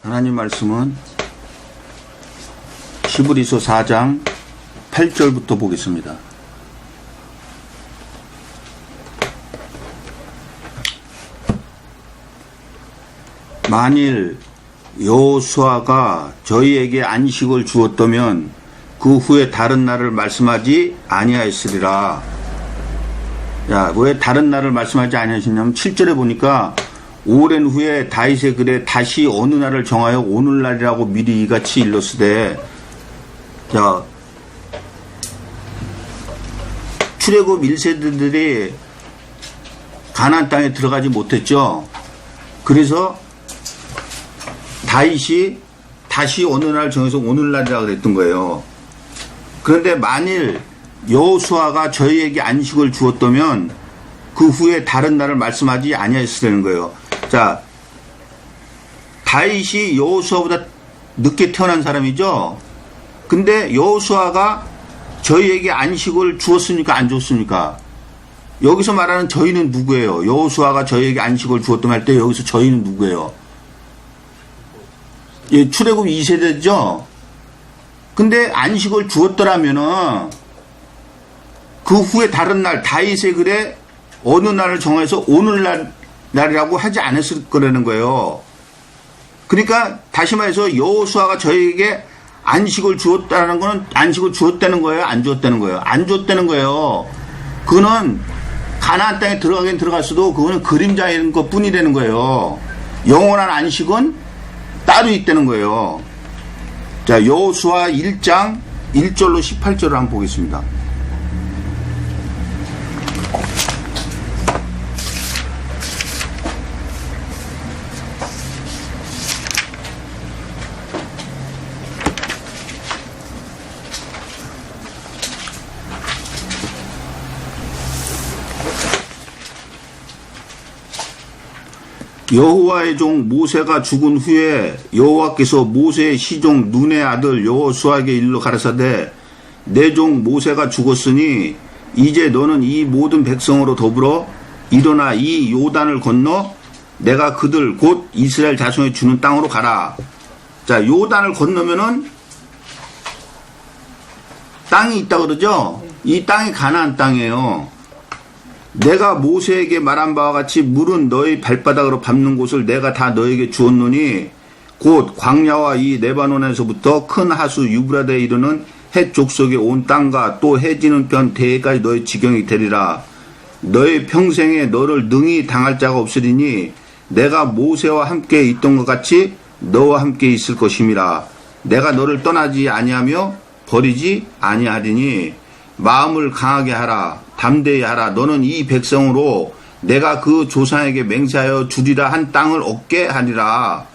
하나님 말씀은 히브리서 4장 8절부터 보겠습니다. 만일 여호수아가 저희에게 안식을 주었다면 그 후에 다른 날을 말씀하지 아니하였으리라. 야, 왜 다른 날을 말씀하지 아니하셨냐면 7절에 보니까 오랜 후에 다윗의 글에 다시 어느 날을 정하여 오늘날이라고 미리 이같이 일렀으되, 자, 출애굽 1세대들이 가나안 땅에 들어가지 못했죠. 그래서 다윗이 다시 어느 날 정해서 오늘날이라고 그랬던 거예요. 그런데 만일 여호수아가 저희에게 안식을 주었다면 그 후에 다른 날을 말씀하지 아니하였으라는 거예요. 자, 다윗이 여호수아보다 늦게 태어난 사람이죠. 근데 여호수아가 저희에게 안식을 주었습니까? 안 주었습니까? 여기서 말하는 저희는 누구예요? 여호수아가 저희에게 안식을 주었다면 할 때 여기서 저희는 누구예요? 예, 출애굽 2세대죠. 근데 안식을 주었더라면은 그 후에 다른 날 다윗의 글에 어느 날을 정해서 오늘날이라고 하지 않았을 거라는 거예요. 그러니까 다시 말해서 여호수아가 저희에게 안식을 주었다는 거는 안식을 주었다는 거예요? 안 주었다는 거예요? 안 주었다는 거예요. 그거는 가나안 땅에 들어가긴 들어갔어도 그거는 그림자인 것 뿐이라는 거예요. 영원한 안식은 따로 있다는 거예요. 자, 여호수아 1장 1절로 18절을 한번 보겠습니다. 여호와의 종 모세가 죽은 후에 여호와께서 모세의 시종 눈의 아들 여호수아에게 일러 가라사대, 내 종 모세가 죽었으니 이제 너는 이 모든 백성으로 더불어 일어나 이 요단을 건너 내가 그들 곧 이스라엘 자손에 주는 땅으로 가라. 자, 요단을 건너면은 땅이 있다 그러죠. 이 땅이 가나안 땅이에요. 내가 모세에게 말한 바와 같이 물은 너희 발바닥으로 밟는 곳을 내가 다 너에게 주었노니 곧 광야와 이 레바논에서부터 큰 하수 유브라데에 이르는 헷 족속의 온 땅과 또 해지는 편 대해까지 너희 지경이 되리라. 너희 평생에 너를 능히 당할 자가 없으리니 내가 모세와 함께 있던 것 같이 너와 함께 있을 것임이라. 내가 너를 떠나지 아니하며 버리지 아니하리니 마음을 강하게 하라. 담대히 하라. 너는 이 백성으로 내가 그 조상에게 맹세하여 주리라 한 땅을 얻게 하리라.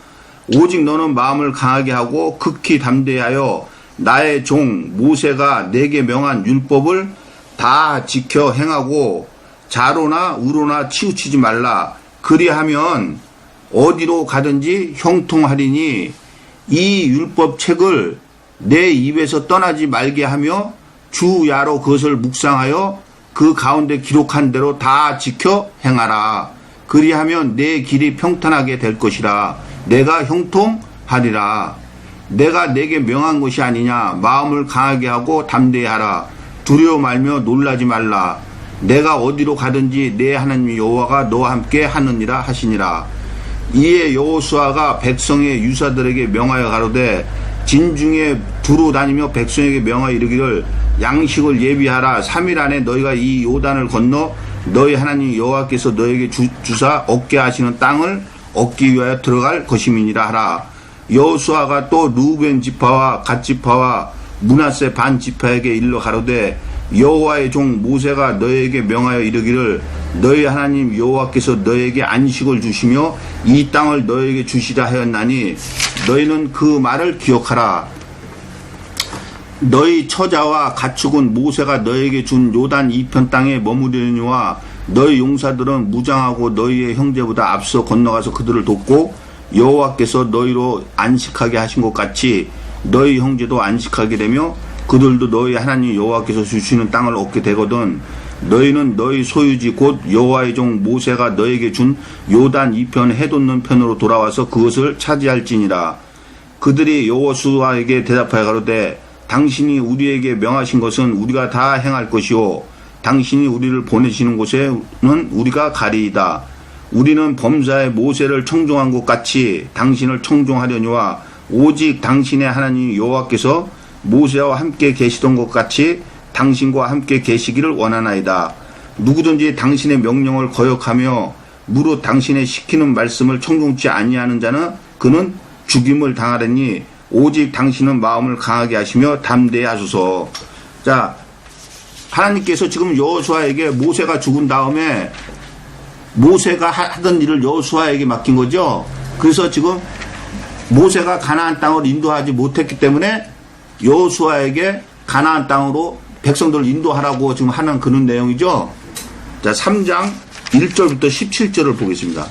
오직 너는 마음을 강하게 하고 극히 담대히 하여 나의 종 모세가 내게 명한 율법을 다 지켜 행하고 좌로나 우로나 치우치지 말라. 그리하면 어디로 가든지 형통하리니 이 율법책을 내 입에서 떠나지 말게 하며 주야로 그것을 묵상하여 그 가운데 기록한 대로 다 지켜 행하라. 그리하면 내 길이 평탄하게 될 것이라. 내가 형통하리라. 내가 내게 명한 것이 아니냐. 마음을 강하게 하고 담대히 하라. 두려워 말며 놀라지 말라. 내가 어디로 가든지 내 하나님 여호와가 너와 함께 하느니라 하시니라. 이에 여호수아가 백성의 유사들에게 명하여 가로되 진중에 두루 다니며 백성에게 명하여 이르기를 양식을 예비하라. 3일 안에 너희가 이 요단을 건너 너희 하나님 여호와께서 너에게 주사 얻게 하시는 땅을 얻기 위하여 들어갈 것임이니라 하라. 여호수아가 또 루벤 지파와 갓 지파와 므낫세 반 지파에게 일러 가로되 여호와의 종 모세가 너희에게 명하여 이르기를 너희 하나님 여호와께서 너희에게 안식을 주시며 이 땅을 너희에게 주시라 하였나니 너희는 그 말을 기억하라. 너희 처자와 가축은 모세가 너희에게 준 요단 이편 땅에 머무르니와 너희 용사들은 무장하고 너희의 형제보다 앞서 건너가서 그들을 돕고 여호와께서 너희로 안식하게 하신 것 같이 너희 형제도 안식하게 되며 그들도 너희 하나님 여호와께서 주시는 땅을 얻게 되거든 너희는 너희 소유지 곧 여호와의 종 모세가 너에게 준 요단 이편 해돋는 편으로 돌아와서 그것을 차지할지니라. 그들이 여호수아에게 대답하여 가로되 당신이 우리에게 명하신 것은 우리가 다 행할 것이요 당신이 우리를 보내시는 곳에는 우리가 가리이다. 우리는 범사에 모세를 청종한 것 같이 당신을 청종하려니와 오직 당신의 하나님 여호와께서 모세와 함께 계시던 것 같이 당신과 함께 계시기를 원하나이다. 누구든지 당신의 명령을 거역하며 무릇 당신의 시키는 말씀을 청종치 아니하는 자는 그는 죽임을 당하려니 오직 당신은 마음을 강하게 하시며 담대히 하소서. 자, 하나님께서 지금 여호수아에게 모세가 죽은 다음에 모세가 하던 일을 여호수아에게 맡긴 거죠. 그래서 지금 모세가 가나안 땅을 인도하지 못했기 때문에 여호수아에게 가나안 땅으로 백성들을 인도하라고 지금 하는 그런 내용이죠. 자, 3장 1절부터 17절을 보겠습니다.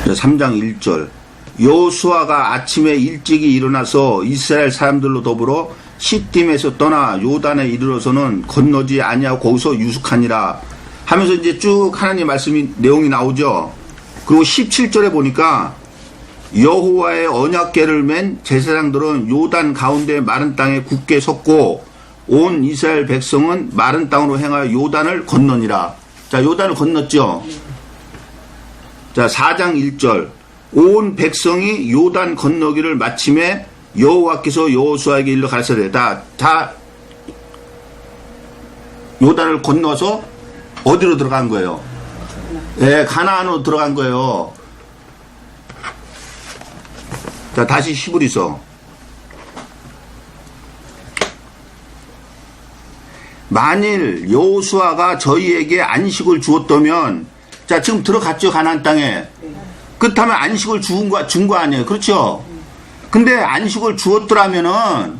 자, 3장 1절. 여호수아가 아침에 일찍이 일어나서 이스라엘 사람들로 더불어 시딤에서 떠나 요단에 이르러서는 건너지 아니하고 거기서 유숙하니라 하면서 이제 쭉 하나님 말씀이 내용이 나오죠. 그리고 17절에 보니까 여호와의 언약궤를 맨 제사장들은 요단 가운데 마른 땅에 굳게 섰고 온 이스라엘 백성은 마른 땅으로 행하여 요단을 건너니라. 자, 요단을 건넜죠. 자, 4장 1절. 온 백성이 요단 건너기를 마침에 여호와께서 여호수아에게 일러 가르치되 다 요단을 건너서 어디로 들어간 거예요? 예, 가나안으로 들어간 거예요. 자, 다시 히브리서. 만일 여호수아가 저희에게 안식을 주었다면, 자, 지금 들어갔죠, 가나안 땅에. 그렇다면 안식을 준 거 아니에요. 그렇죠? 근데 안식을 주었더라면은,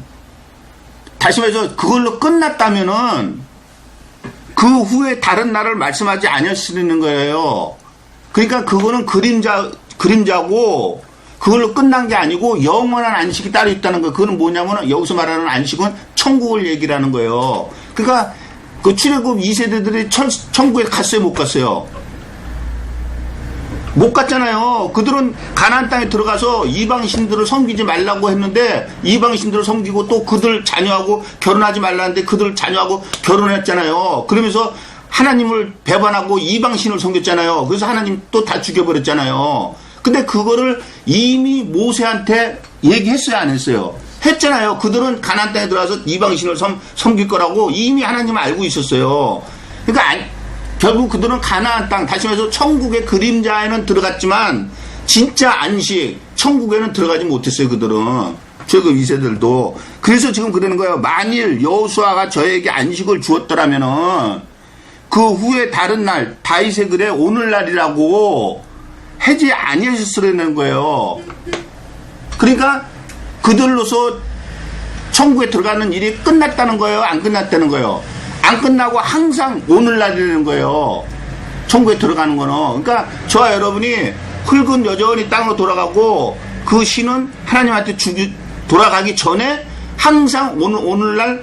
다시 말해서 그걸로 끝났다면은, 그 후에 다른 날을 말씀하지 않았으는 거예요. 그러니까 그거는 그림자고, 그걸로 끝난 게 아니고, 영원한 안식이 따로 있다는 거예요. 그거는 뭐냐면, 여기서 말하는 안식은 천국을 얘기를 하는 거예요. 그러니까, 그 출애굽 2세대들이 천국에 갔어요, 못 갔어요? 못 갔잖아요. 그들은 가나안 땅에 들어가서 이방신들을 섬기지 말라고 했는데 이방신들을 섬기고 또 그들 자녀하고 결혼하지 말라는데 그들 자녀하고 결혼했잖아요. 그러면서 하나님을 배반하고 이방신을 섬겼잖아요. 그래서 하나님 또 다 죽여버렸잖아요. 근데 그거를 이미 모세한테 얘기했어요, 안 했어요? 했잖아요. 그들은 가나안 땅에 들어가서 이방신을 섬길 거라고 이미 하나님은 알고 있었어요. 그러니까 결국 그들은 가나안 땅, 다시 말해서 천국의 그림자에는 들어갔지만 진짜 안식, 천국에는 들어가지 못했어요. 그들은. 최근 2세들도. 그래서 지금 그러는 거예요. 만일 여호수아가 저에게 안식을 주었더라면은 그 후에 다른 날, 다윗의 글에 오늘날이라고 하지 아니하셨으라는 거예요. 그러니까 그들로서 천국에 들어가는 일이 끝났다는 거예요? 안 끝났다는 거예요? 안 끝나고 항상 오늘날이라는 거예요. 천국에 들어가는 거는. 그러니까 저와 여러분이 흙은 여전히 땅으로 돌아가고 그 신은 하나님한테 돌아가기 전에 항상 오늘날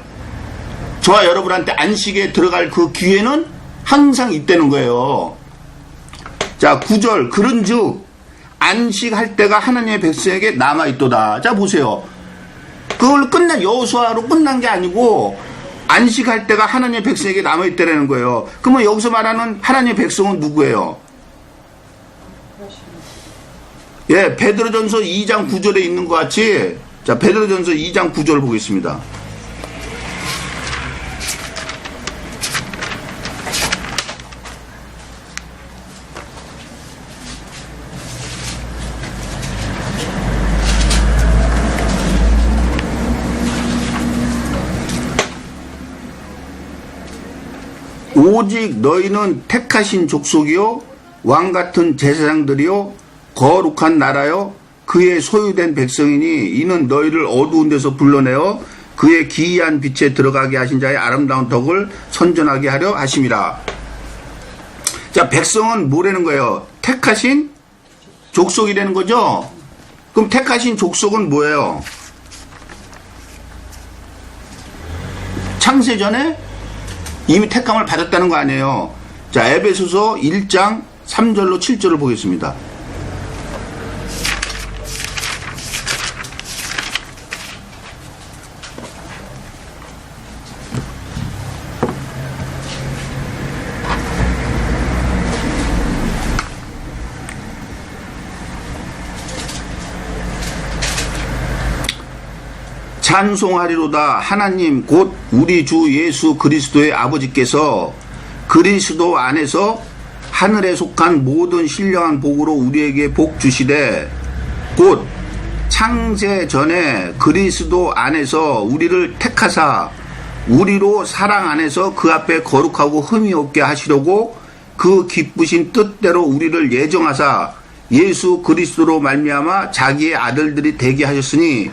저와 여러분한테 안식에 들어갈 그 기회는 항상 있다는 거예요. 자, 9절. 그런즉 안식할 때가 하나님의 백성에게 남아있도다. 자, 보세요. 그걸 여호수아로 끝난 게 아니고 안식할 때가 하나님의 백성에게 남아있다는 거예요. 그러면 여기서 말하는 하나님의 백성은 누구예요? 예, 베드로전서 2장 9절에 있는 것 같이, 자, 베드로전서 2장 9절을 보겠습니다. 오직 너희는 택하신 족속이요 왕같은 제사장들이요 거룩한 나라요 그의 소유된 백성이니 이는 너희를 어두운 데서 불러내어 그의 기이한 빛에 들어가게 하신 자의 아름다운 덕을 선전하게 하려 하심이라. 자, 백성은 뭐라는 거예요? 택하신 족속이라는 거죠? 그럼 택하신 족속은 뭐예요? 창세전에 이미 택함을 받았다는 거 아니에요. 자, 에베소서 1장 3절로 7절을 보겠습니다. 찬송하리로다. 하나님 곧 우리 주 예수 그리스도의 아버지께서 그리스도 안에서 하늘에 속한 모든 신령한 복으로 우리에게 복 주시되 곧 창세 전에 그리스도 안에서 우리를 택하사 우리로 사랑 안에서 그 앞에 거룩하고 흠이 없게 하시려고 그 기쁘신 뜻대로 우리를 예정하사 예수 그리스도로 말미암아 자기의 아들들이 되게 하셨으니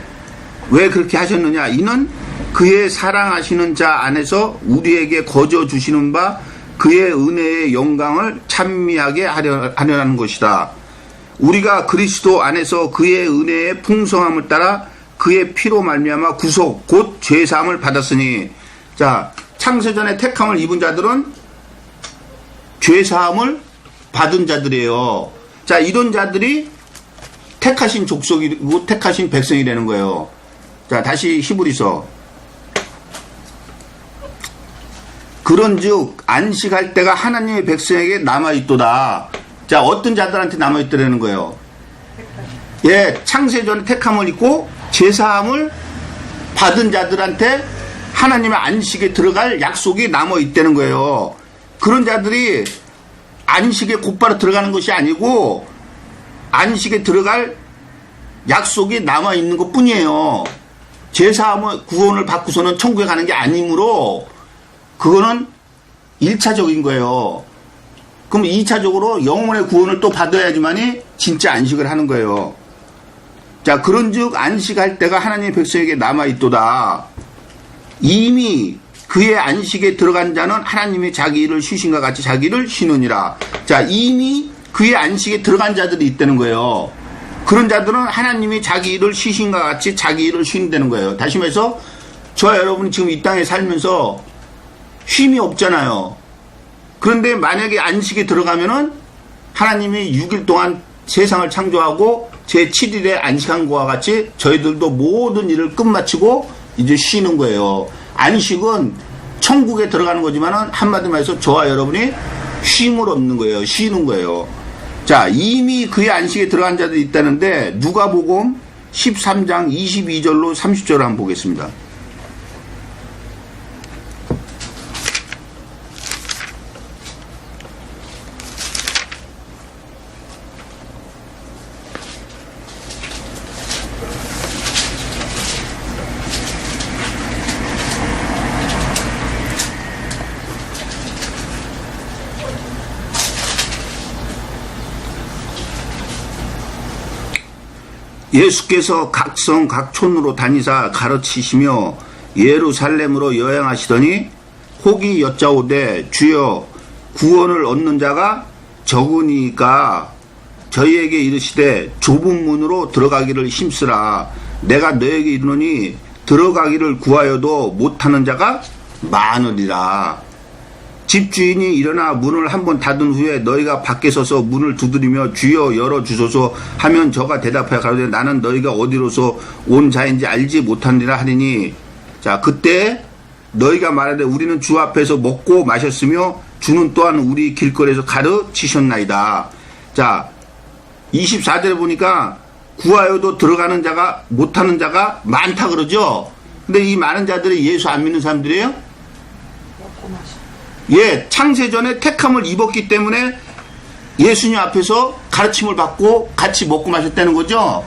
왜 그렇게 하셨느냐? 이는 그의 사랑하시는 자 안에서 우리에게 거저 주시는 바 그의 은혜의 영광을 찬미하게 하려는 것이다. 우리가 그리스도 안에서 그의 은혜의 풍성함을 따라 그의 피로 말미암아 구속 곧 죄사함을 받았으니, 자, 창세전에 택함을 입은 자들은 죄사함을 받은 자들이에요. 자, 이런 자들이 택하신 족속이고 택하신 백성이라는 거예요. 자, 다시 히브리서. 그런즉 안식할 때가 하나님의 백성에게 남아있도다. 자, 어떤 자들한테 남아있더라는 거예요. 예, 창세전에 택함을 입고 제사함을 받은 자들한테 하나님의 안식에 들어갈 약속이 남아있다는 거예요. 그런 자들이 안식에 곧바로 들어가는 것이 아니고 안식에 들어갈 약속이 남아있는 것 뿐이에요. 제사함을 구원을 받고서는 천국에 가는 게 아니므로 그거는 1차적인 거예요. 그럼 2차적으로 영혼의 구원을 또 받아야지만이 진짜 안식을 하는 거예요. 자, 그런즉 안식할 때가 하나님의 백성에게 남아있도다. 이미 그의 안식에 들어간 자는 하나님이 자기 일을 쉬신과 같이 자기 일을 쉬느니라. 자, 이미 그의 안식에 들어간 자들이 있다는 거예요. 그런 자들은 하나님이 자기 일을 쉬신과 같이 자기 일을 쉬는다는 거예요. 다시 말해서 저와 여러분이 지금 이 땅에 살면서 쉼이 없잖아요. 그런데 만약에 안식에 들어가면은 하나님이 6일 동안 세상을 창조하고 제7일에 안식한 것과 같이 저희들도 모든 일을 끝마치고 이제 쉬는 거예요. 안식은 천국에 들어가는 거지만은 한마디로 말해서 저와 여러분이 쉼을 얻는 거예요. 쉬는 거예요. 자, 이미 그의 안식에 들어간 자들이 있다는데 누가복음 13장 22절로 30절을 한번 보겠습니다. 예수께서 각성 각촌으로 다니사 가르치시며 예루살렘으로 여행하시더니 혹이 여짜오되 주여 구원을 얻는 자가 적으니까 저희에게 이르시되 좁은 문으로 들어가기를 힘쓰라. 내가 너에게 이르노니 들어가기를 구하여도 못하는 자가 많으리라. 집주인이 일어나 문을 한번 닫은 후에 너희가 밖에 서서 문을 두드리며 주여 열어주소서 하면 저가 대답하여 가로되 나는 너희가 어디로서 온 자인지 알지 못하니라 하리니, 자, 그때 너희가 말하되 우리는 주 앞에서 먹고 마셨으며 주는 또한 우리 길거리에서 가르치셨나이다. 자, 24절에 보니까 구하여도 들어가는 자가 못하는 자가 많다 그러죠. 근데 이 많은 자들이 예수 안 믿는 사람들이에요? 예, 창세전에 택함을 입었기 때문에 예수님 앞에서 가르침을 받고 같이 먹고 마셨다는 거죠.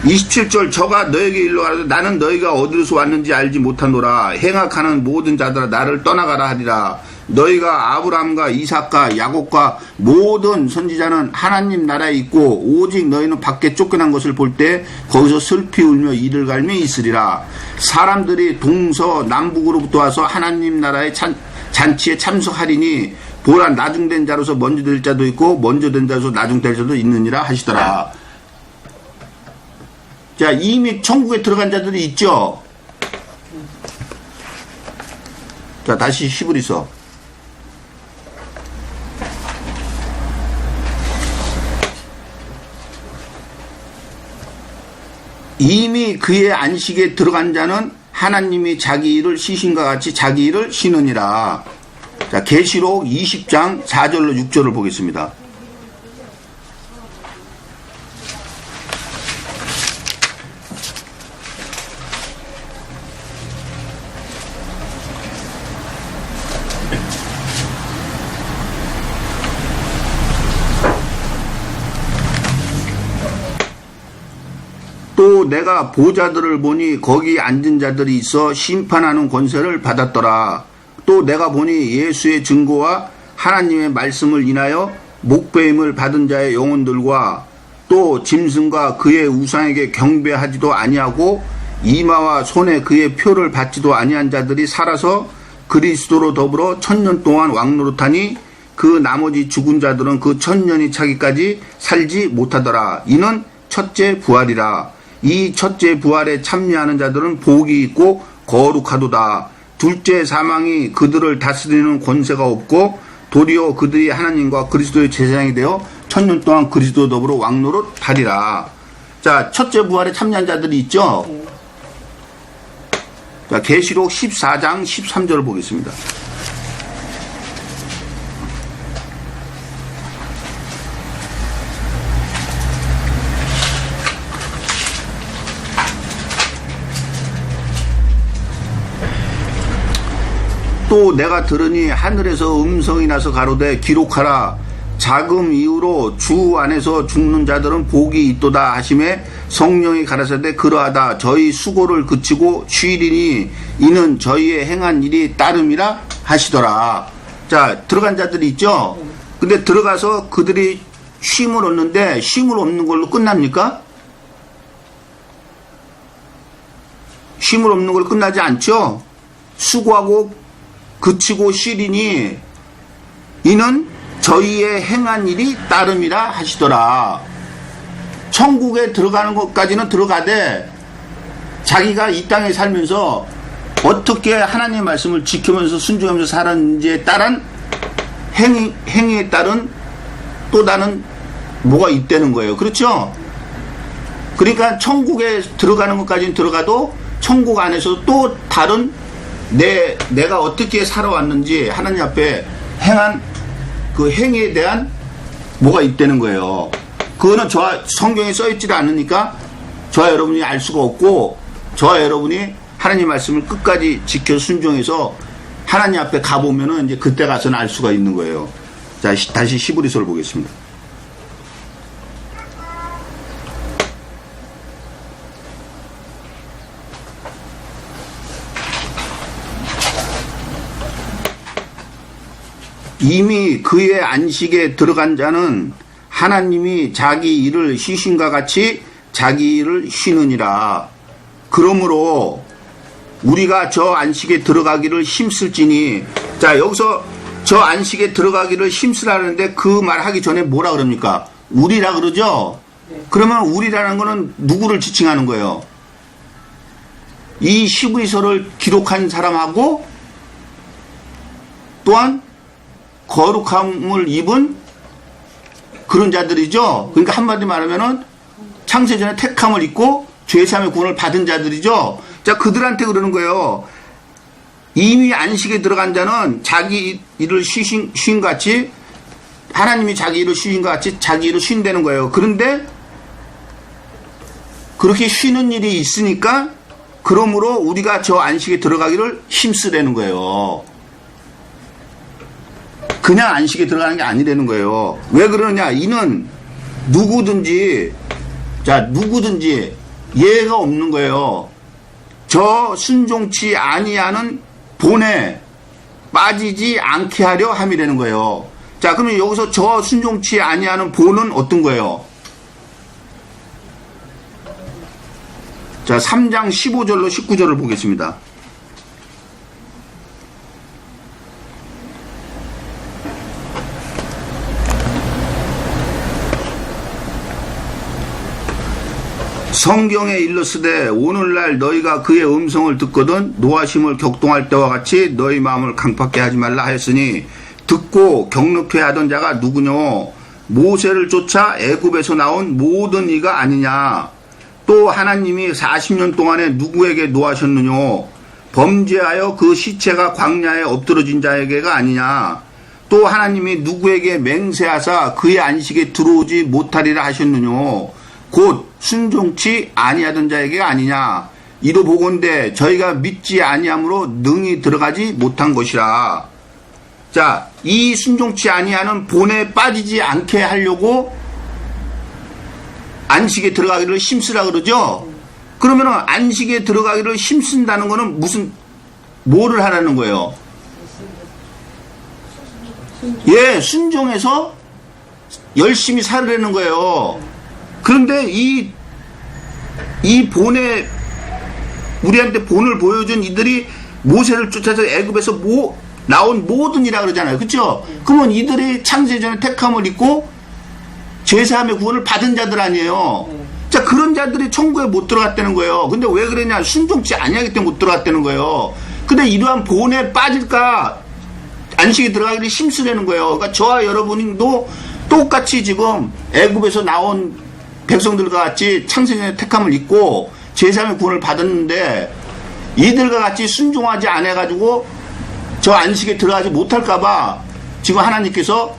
27절 저가 너에게 일러 가라되 나는 너희가 어디로서 왔는지 알지 못하노라. 행악하는 모든 자들아 나를 떠나가라 하리라. 너희가 아브라함과 이삭과 야곱과 모든 선지자는 하나님 나라에 있고 오직 너희는 밖에 쫓겨난 것을 볼 때 거기서 슬피 울며 이를 갈미 있으리라. 사람들이 동서남북으로부터 와서 하나님 나라의 잔치에 참석하리니 보라 나중된 자로서 먼저 될 자도 있고 먼저 된 자로서 나중될 자도 있느니라 하시더라. 자, 이미 천국에 들어간 자들이 있죠. 자, 다시 히브리서. 이미 그의 안식에 들어간 자는 하나님이 자기 일을 쉬신과 같이 자기 일을 쉬느니라. 자, 계시록 20장 4절로 6절을 보겠습니다. 또 내가 보좌들을 보니 거기 앉은 자들이 있어 심판하는 권세를 받았더라. 또 내가 보니 예수의 증거와 하나님의 말씀을 인하여 목배임을 받은 자의 영혼들과 또 짐승과 그의 우상에게 경배하지도 아니하고 이마와 손에 그의 표를 받지도 아니한 자들이 살아서 그리스도로 더불어 1000년 동안 왕노릇하니 그 나머지 죽은 자들은 그 1000년이 차기까지 살지 못하더라. 이는 첫째 부활이라. 이 첫째 부활에 참여하는 자들은 복이 있고 거룩하도다. 둘째 사망이 그들을 다스리는 권세가 없고 도리어 그들이 하나님과 그리스도의 제사장이 되어 1000년 동안 그리스도 더불어 왕노릇 하리라. 자, 첫째 부활에 참여한 자들이 있죠. 자, 계시록 14장 13절을 보겠습니다. 또 내가 들으니 하늘에서 음성이 나서 가로되 기록하라. 자금 이후로 주 안에서 죽는 자들은 복이 있도다 하심에 성령이 가라사대 그러하다. 저희 수고를 그치고 쉬리니 이는 저희의 행한 일이 따름이라 하시더라. 자, 들어간 자들이 있죠. 근데 들어가서 그들이 쉼을 얻는데 쉼을 얻는 걸로 끝납니까? 쉼을 얻는 걸로 끝나지 않죠. 수고하고 그치고 쉬리니 이는 저희의 행한 일이 따름이라 하시더라. 천국에 들어가는 것까지는 들어가되 자기가 이 땅에 살면서 어떻게 하나님의 말씀을 지키면서 순종하면서 살았는지에 따른 행위에 따른 또 다른 뭐가 있다는 거예요. 그렇죠? 그러니까 천국에 들어가는 것까지는 들어가도 천국 안에서 또 다른 내가 어떻게 살아왔는지 하나님 앞에 행한 그 행위에 대한 뭐가 있다는 거예요. 그거는 성경에 써있지 않으니까 저와 여러분이 알 수가 없고 저와 여러분이 하나님 말씀을 끝까지 지켜 순종해서 하나님 앞에 가보면은 이제 그때 가서는 알 수가 있는 거예요. 자, 다시 히브리서를 보겠습니다. 이미 그의 안식에 들어간 자는 하나님이 자기 일을 쉬신과 같이 자기 일을 쉬느니라. 그러므로 우리가 저 안식에 들어가기를 힘쓸지니, 자, 여기서 저 안식에 들어가기를 힘쓰라는데 그 말하기 전에 뭐라 그럽니까? 우리라 그러죠? 그러면 우리라는 거는 누구를 지칭하는 거예요? 이 히브리서를 기록한 사람하고 또한 거룩함을 입은 그런 자들이죠. 그러니까 한마디 말하면은 창세전에 택함을 입고 죄사함의 구원을 받은 자들이죠. 자, 그들한테 그러는 거예요. 이미 안식에 들어간 자는 자기 일을 쉰 같이 하나님이 자기 일을 쉬신 것 같이 자기 일을 쉰다는 거예요. 그런데 그렇게 쉬는 일이 있으니까 그러므로 우리가 저 안식에 들어가기를 힘쓰라는 거예요. 그냥 안식에 들어가는 게 아니라는 거예요. 왜 그러느냐? 이는 누구든지 예가 없는 거예요. 저 순종치 아니하는 본에 빠지지 않게 하려 함이라는 거예요. 자, 그러면 여기서 저 순종치 아니하는 본은 어떤 거예요? 자, 3장 15절로 19절을 보겠습니다. 성경에 일렀으되 오늘날 너희가 그의 음성을 듣거든 노하심을 격동할 때와 같이 너희 마음을 강팍게 하지 말라 하였으니 듣고 경력해 하던 자가 누구뇨? 모세를 쫓아 애굽에서 나온 모든 이가 아니냐? 또 하나님이 40년 동안에 누구에게 노하셨느뇨? 범죄하여 그 시체가 광야에 엎드러진 자에게가 아니냐? 또 하나님이 누구에게 맹세하사 그의 안식에 들어오지 못하리라 하셨느뇨? 곧 순종치 아니하던 자에게가 아니냐? 이도 보건대 저희가 믿지 아니함으로 능히 들어가지 못한 것이라. 자, 이 순종치 아니하는 본에 빠지지 않게 하려고 안식에 들어가기를 힘쓰라 그러죠? 그러면은 안식에 들어가기를 힘쓴다는 거는 뭐를 하라는 거예요? 예, 순종해서 열심히 살으라는 거예요. 그런데 이 본에, 우리한테 본을 보여준 이들이 모세를 쫓아서 애굽에서 나온 모든 이라 그러잖아요. 그쵸? 그러면 이들이 창세전에 택함을 입고 죄사함의 구원을 받은 자들 아니에요. 자, 그런 자들이 천국에 못 들어갔다는 거예요. 근데 왜 그러냐? 순종치 아니하기 때문에 못 들어갔다는 거예요. 근데 이러한 본에 빠질까 안식에 들어가기를 힘쓰려는 거예요. 그러니까 저와 여러분도 똑같이 지금 애굽에서 나온 백성들과 같이 창세전에 택함을 입고 죄사함의 구원을 받았는데 이들과 같이 순종하지 않아가지고 저 안식에 들어가지 못할까봐 지금 하나님께서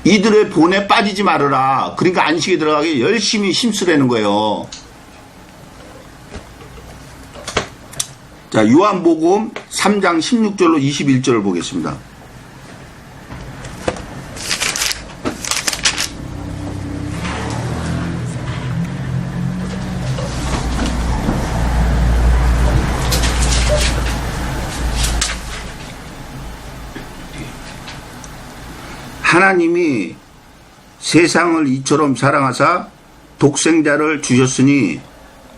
이들의 본에 빠지지 말아라. 그러니까 안식에 들어가기 열심히 힘쓰라는 거예요. 자, 요한복음 3장 16절로 21절을 보겠습니다. 하나님이 세상을 이처럼 사랑하사 독생자를 주셨으니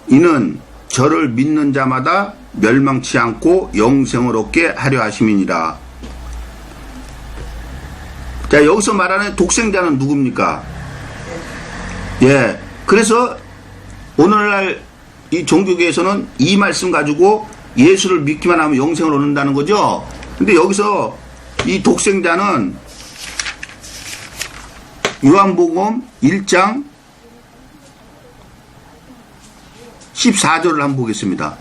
이는 저를 믿는 자마다 멸망치 않고 영생을 얻게 하려 하심이니라. 자, 여기서 말하는 독생자는 누굽니까? 예, 그래서 오늘날 이 종교계에서는 이 말씀 가지고 예수를 믿기만 하면 영생을 얻는다는 거죠. 근데 여기서 이 독생자는 요한복음 1장 14절을 한번 보겠습니다.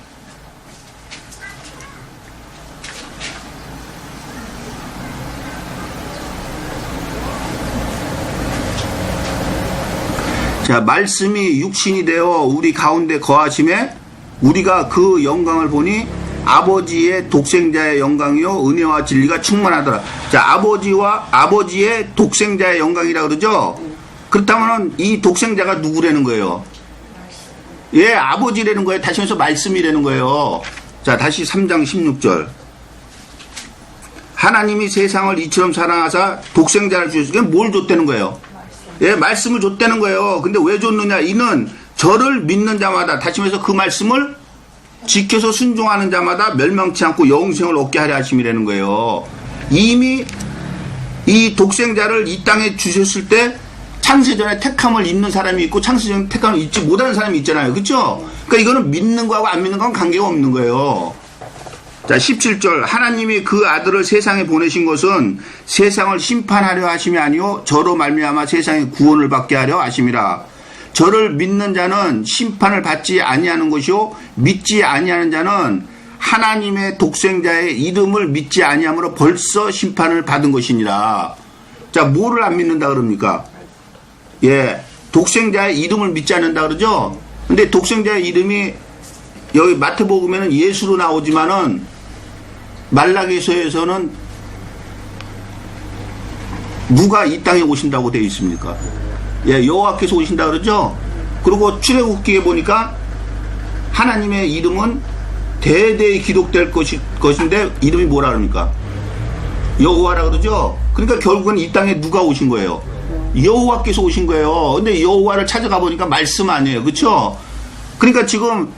자, 말씀이 육신이 되어 우리 가운데 거하심에 우리가 그 영광을 보니 아버지의 독생자의 영광이요 은혜와 진리가 충만하더라. 자, 아버지의 독생자의 영광이라 그러죠. 그렇다면 이 독생자가 누구라는 거예요? 예, 아버지라는 거예요. 다시 해서 말씀이라는 거예요. 자, 다시 3장 16절. 하나님이 세상을 이처럼 사랑하사 독생자를 주셨으니까 뭘 줬다는 거예요? 예, 말씀을 줬다는 거예요. 근데 왜 줬느냐? 이는 저를 믿는 자마다, 다시 해서 그 말씀을 지켜서 순종하는 자마다 멸망치 않고 영생을 얻게 하려 하심이라는 거예요. 이미 이 독생자를 이 땅에 주셨을 때 창세전에 택함을 입는 사람이 있고 창세전에 택함을 입지 못하는 사람이 있잖아요. 그렇죠? 그러니까 이거는 믿는 거하고 안 믿는 거하고 관계가 없는 거예요. 자, 17절. 하나님이 그 아들을 세상에 보내신 것은 세상을 심판하려 하심이 아니요 저로 말미암아 세상의 구원을 받게 하려 하심이라. 저를 믿는 자는 심판을 받지 아니하는 것이요 믿지 아니하는 자는 하나님의 독생자의 이름을 믿지 아니함으로 벌써 심판을 받은 것이니라. 자, 뭐를 안 믿는다 그럽니까? 예, 독생자의 이름을 믿지 않는다 그러죠. 근데 독생자의 이름이 여기 마태복음에는 예수로 나오지만은 말라기서에서는 누가 이 땅에 오신다고 되어 있습니까? 예, 여호와께서 오신다 그러죠. 그리고 출애굽기에 보니까 하나님의 이름은 대대히 기록될 것인데 이름이 뭐라 그럽니까? 여호와라 그러죠. 그러니까 결국은 이 땅에 누가 오신 거예요? 여호와께서 오신 거예요. 근데 여호와를 찾아가 보니까 말씀 아니에요. 그렇죠? 그러니까 지금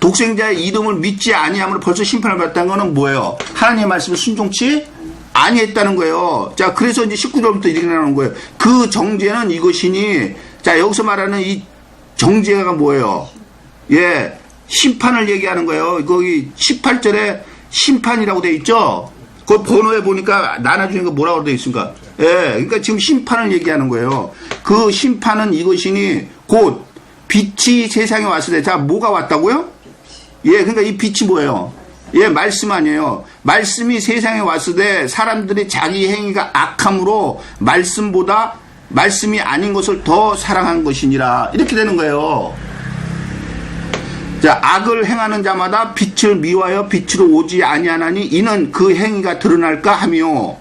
독생자의 이름을 믿지 아니함으로 벌써 심판을 받았다는 거는 뭐예요? 하나님의 말씀을 순종치 아니했다는 거예요. 자, 그래서 이제 19절부터 이렇게 나오는 거예요. 그 정죄는 이것이니, 자, 여기서 말하는 이 정죄가 뭐예요? 예, 심판을 얘기하는 거예요. 거기 18절에 심판이라고 돼 있죠? 그 번호에 보니까 나눠주는 거 뭐라고 돼 있습니까? 예, 그러니까 지금 심판을 얘기하는 거예요. 그 심판은 이것이니 곧 빛이 세상에 왔을 때, 자, 뭐가 왔다고요? 예, 그러니까 이 빛이 뭐예요? 예, 말씀 아니에요. 말씀이 세상에 왔을 때 사람들이 자기 행위가 악함으로 말씀이 아닌 것을 더 사랑한 것이니라. 이렇게 되는 거예요. 자, 악을 행하는 자마다 빛을 미워하여 빛으로 오지 아니하나니 이는 그 행위가 드러날까 하며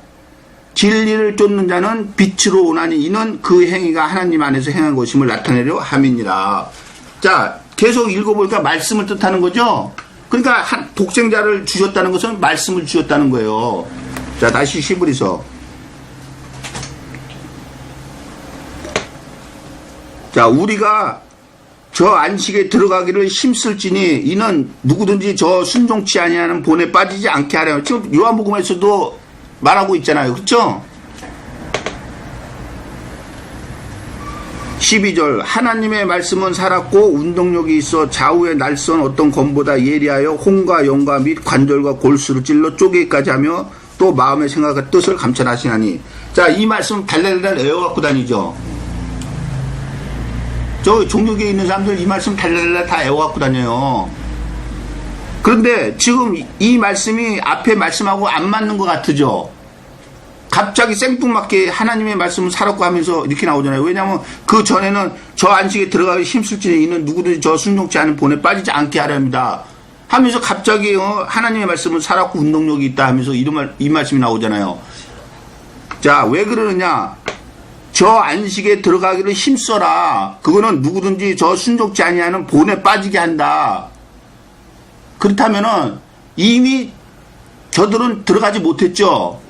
진리를 쫓는 자는 빛으로 오나니 이는 그 행위가 하나님 안에서 행한 것임을 나타내려 함이니라. 자, 계속 읽어보니까 말씀을 뜻하는 거죠. 그러니까 독생자를 주셨다는 것은 말씀을 주셨다는 거예요. 자, 다시 히브리서. 자, 우리가 저 안식에 들어가기를 힘쓸지니 이는 누구든지 저 순종치 아니하는 본에 빠지지 않게 하려. 지금 요한복음에서도 말하고 있잖아요. 그렇죠? 12절 하나님의 말씀은 살았고 운동력이 있어 좌우의 날선 어떤 검보다 예리하여 혼과 영과 및 관절과 골수를 찔러 쪼개기까지 하며 또 마음의 생각과 뜻을 감찰하시나니. 자, 이 말씀 달달달 외워갖고 다니죠. 저 종교계에 있는 사람들 이 말씀 달달달 다 외워갖고 다녀요. 그런데 지금 이 말씀이 앞에 말씀하고 안 맞는 것 같으죠. 갑자기 생뚱맞게 하나님의 말씀을 살았고 하면서 이렇게 나오잖아요. 왜냐하면 그 전에는 저 안식에 들어가기 힘쓸지니 이는 누구든지 저 순종치 않은 본에 빠지지 않게 하려 합니다 하면서 갑자기 하나님의 말씀을 살았고 운동력이 있다 하면서 이 말씀이 나오잖아요. 자, 왜 그러느냐? 저 안식에 들어가기를 힘써라. 그거는 누구든지 저 순종치 아니하는 본에 빠지게 한다. 그렇다면은 이미 저들은 들어가지 못했죠.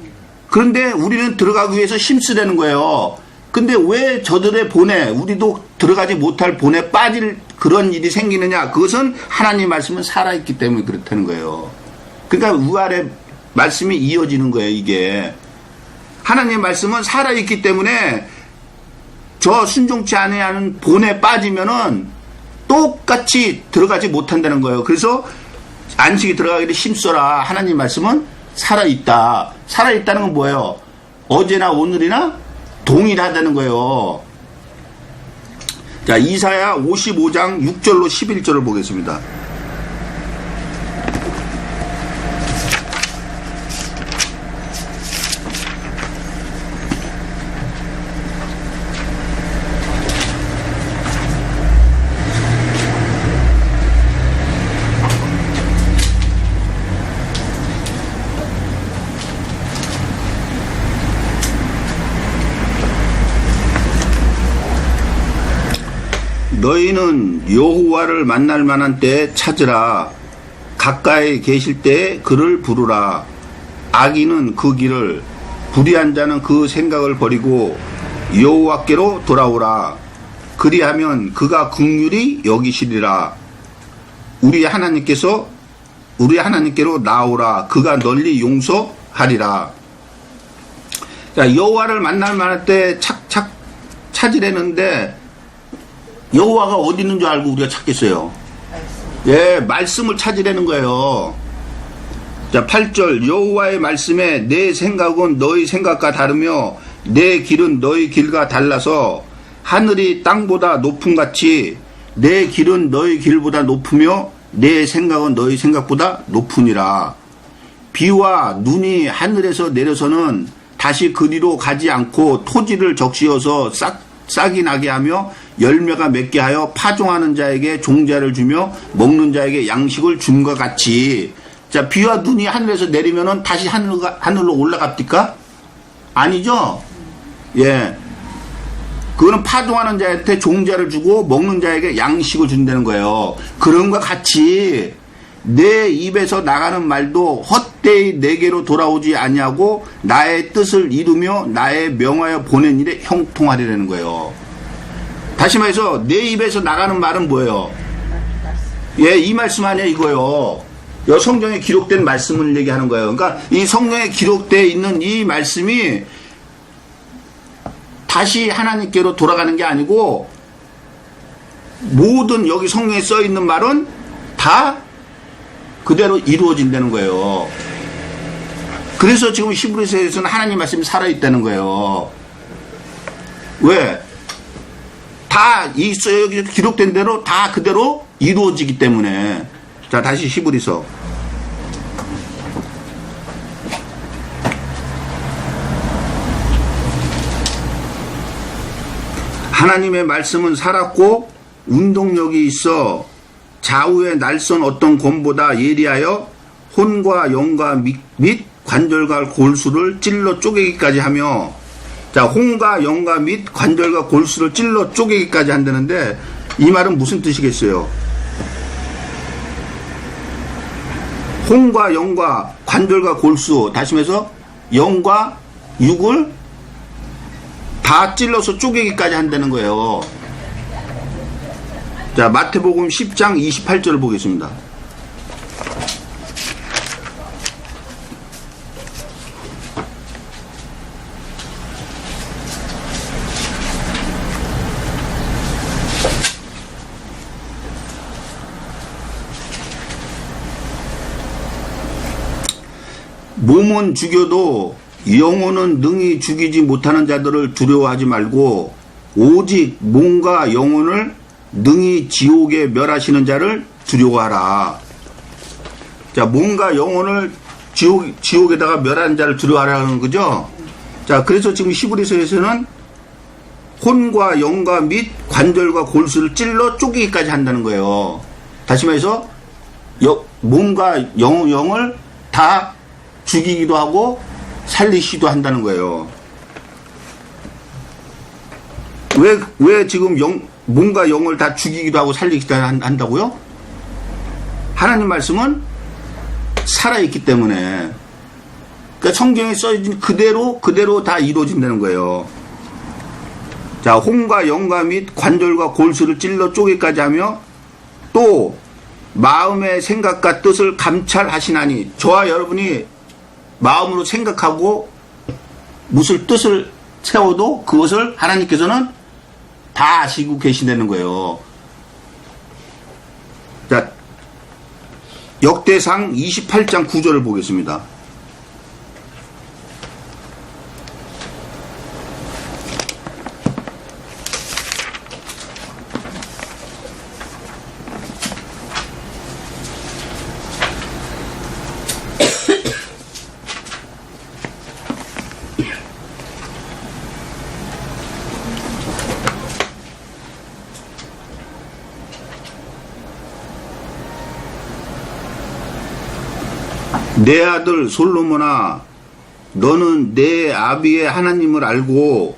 그런데 우리는 들어가기 위해서 힘쓰려는 거예요. 근데 왜 저들의 본에, 우리도 들어가지 못할 본에 빠질 그런 일이 생기느냐? 그것은 하나님의 말씀은 살아있기 때문에 그렇다는 거예요. 그러니까 위아래 말씀이 이어지는 거예요, 이게. 하나님의 말씀은 살아있기 때문에 저 순종치 아니하는 본에 빠지면은 똑같이 들어가지 못한다는 거예요. 그래서 안식에 들어가기를 힘써라. 하나님 말씀은 살아있다. 살아있다는 건 뭐예요? 어제나 오늘이나 동일하다는 거예요. 자, 이사야 55장 6절로 11절을 보겠습니다. 너희는 여호와를 만날 만한 때에 찾으라. 가까이 계실 때에 그를 부르라. 악인은 그 길을, 불의한 자는 그 생각을 버리고 여호와께로 돌아오라. 그리하면 그가 긍휼히 여기시리라. 우리 하나님께로 나오라. 그가 널리 용서하리라. 자, 여호와를 만날 만한 때에 찾으려는데 여호와가 어디 있는 줄 알고 우리가 찾겠어요? 예, 말씀을 찾으려는 거예요. 자, 8절 여호와의 말씀에 내 생각은 너희 생각과 다르며 내 길은 너희 길과 달라서 하늘이 땅보다 높음같이 내 길은 너희 길보다 높으며 내 생각은 너희 생각보다 높으니라. 비와 눈이 하늘에서 내려서는 다시 그리로 가지 않고 토지를 적시어서 싹이 나게 하며 열매가 맺게 하여 파종하는 자에게 종자를 주며 먹는 자에게 양식을 줌과 같이. 자, 비와 눈이 하늘에서 내리면은 다시 하늘로 올라갑니까? 아니죠? 예. 그거는 파종하는 자한테 종자를 주고 먹는 자에게 양식을 준다는 거예요. 그런 것과 같이 내 입에서 나가는 말도 헛되이 내게로 돌아오지 아니하고 나의 뜻을 이루며 나의 명하여 보낸 일에 형통하리라는 거예요. 다시 말해서 내 입에서 나가는 말은 뭐예요? 예, 이 말씀 아니야 이거요. 성경에 기록된 말씀을 얘기하는 거예요. 그러니까 이 성경에 기록되어 있는 이 말씀이 다시 하나님께로 돌아가는 게 아니고 모든 여기 성경에 써 있는 말은 다 그대로 이루어진다는 거예요. 그래서 지금 히브리서에서는 하나님 말씀이 살아있다는 거예요. 왜? 다 여기 기록된 대로 다 그대로 이루어지기 때문에. 자, 다시 히브리서. 하나님의 말씀은 살았고 운동력이 있어 좌우의 날선 어떤 곰보다 예리하여 혼과 영과 및 관절과 골수를 찔러 쪼개기까지 하며, 자, 혼과 영과 및 관절과 골수를 찔러 쪼개기까지 한다는데 이 말은 무슨 뜻이겠어요? 혼과 영과 관절과 골수, 다시 말해서 영과 육을 다 찔러서 쪼개기까지 한다는 거예요. 자, 마태복음 10장 28절을 보겠습니다. 몸은 죽여도 영혼은 능히 죽이지 못하는 자들을 두려워하지 말고 오직 몸과 영혼을 능히 지옥에 멸하시는 자를 두려워하라. 자, 몸과 영혼을 지옥에다가 멸하는 자를 두려워하라는 거죠. 자, 그래서 지금 히브리서에서는 혼과 영과 및 관절과 골수를 찔러 쪼개기까지 한다는 거예요. 다시 말해서 몸과 영을 다 죽이기도 하고 살리시기도 한다는 거예요. 왜 지금 몸과 영을 다 죽이기도 하고 살리기도 한다고요? 하나님 말씀은 살아있기 때문에. 그러니까 성경에 써있는 그대로 다 이루어진다는 거예요. 자, 혼과 영과 및 관절과 골수를 찔러 쪼개까지 하며 또 마음의 생각과 뜻을 감찰하시나니, 저와 여러분이 마음으로 생각하고 무슨 뜻을 세워도 그것을 하나님께서는 다 아시고 계신다는 거예요. 자, 역대상 28장 9절을 보겠습니다. 내 아들 솔로몬아, 너는 내 아비의 하나님을 알고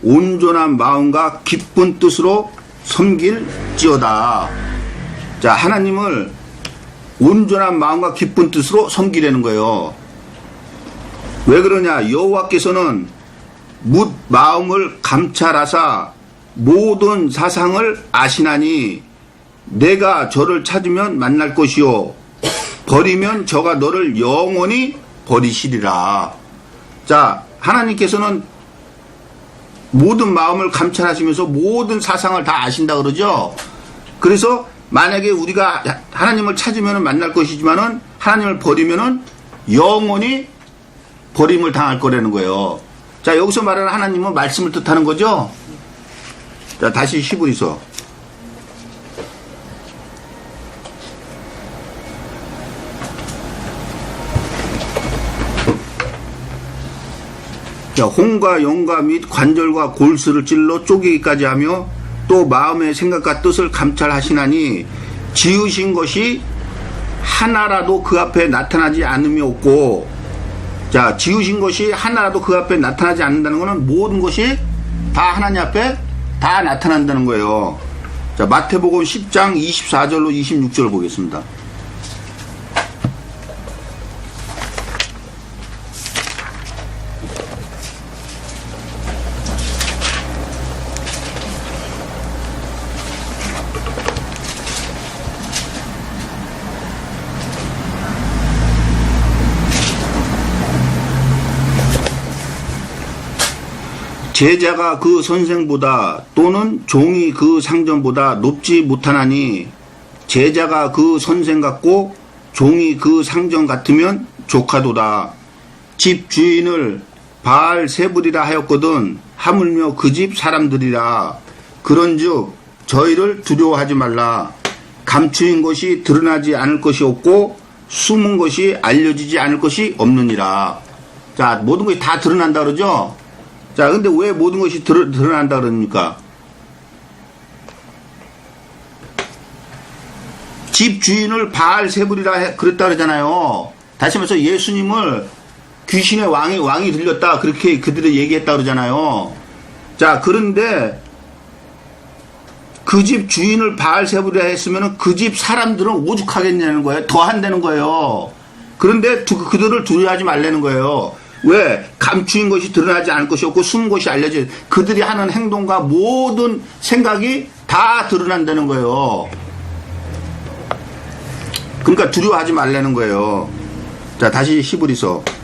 온전한 마음과 기쁜 뜻으로 섬길지어다. 자, 하나님을 온전한 마음과 기쁜 뜻으로 섬기라는 거예요. 왜 그러냐? 여호와께서는 묻 마음을 감찰하사 모든 사상을 아시나니 내가 저를 찾으면 만날 것이요 버리면 저가 너를 영원히 버리시리라. 자, 하나님께서는 모든 마음을 감찰하시면서 모든 사상을 다 아신다 그러죠. 그래서 만약에 우리가 하나님을 찾으면 만날 것이지만은 하나님을 버리면은 영원히 버림을 당할 거라는 거예요. 자, 여기서 말하는 하나님은 말씀을 뜻하는 거죠. 자, 다시 히브리서. 자, 혼과 영과 및 관절과 골수를 찔러 쪼개기까지 하며 또 마음의 생각과 뜻을 감찰하시나니 지으신 것이 하나라도 그 앞에 나타나지 않음이 없고, 자, 지으신 것이 하나라도 그 앞에 나타나지 않는다는 것은 모든 것이 다 하나님 앞에 다 나타난다는 거예요. 자, 마태복음 10장 24절로 26절 보겠습니다. 제자가 그 선생보다 또는 종이 그 상전보다 높지 못하나니 제자가 그 선생 같고 종이 그 상전 같으면 조카도다. 집 주인을 바알세불이라 하였거든 하물며 그 집 사람들이라. 그런즉 저희를 두려워하지 말라. 감추인 것이 드러나지 않을 것이 없고 숨은 것이 알려지지 않을 것이 없느니라. 자, 모든 것이 다 드러난다 그러죠? 자, 근데 왜 모든 것이 드러난다 그럽니까? 집 주인을 바알세불이라 그랬다 그러잖아요. 다시 말해서 예수님을 귀신의 왕이 들렸다. 그렇게 그들이 얘기했다 그러잖아요. 자, 그런데 그 집 주인을 바알세불이라 했으면 그 집 사람들은 오죽하겠냐는 거예요. 더 한다는 거예요. 그런데 그들을 두려워하지 말라는 거예요. 왜? 감추인 것이 드러나지 않을 것이 없고 숨은 것이 알려져. 그들이 하는 행동과 모든 생각이 다 드러난다는 거예요. 그러니까 두려워하지 말라는 거예요. 자, 다시 히브리서.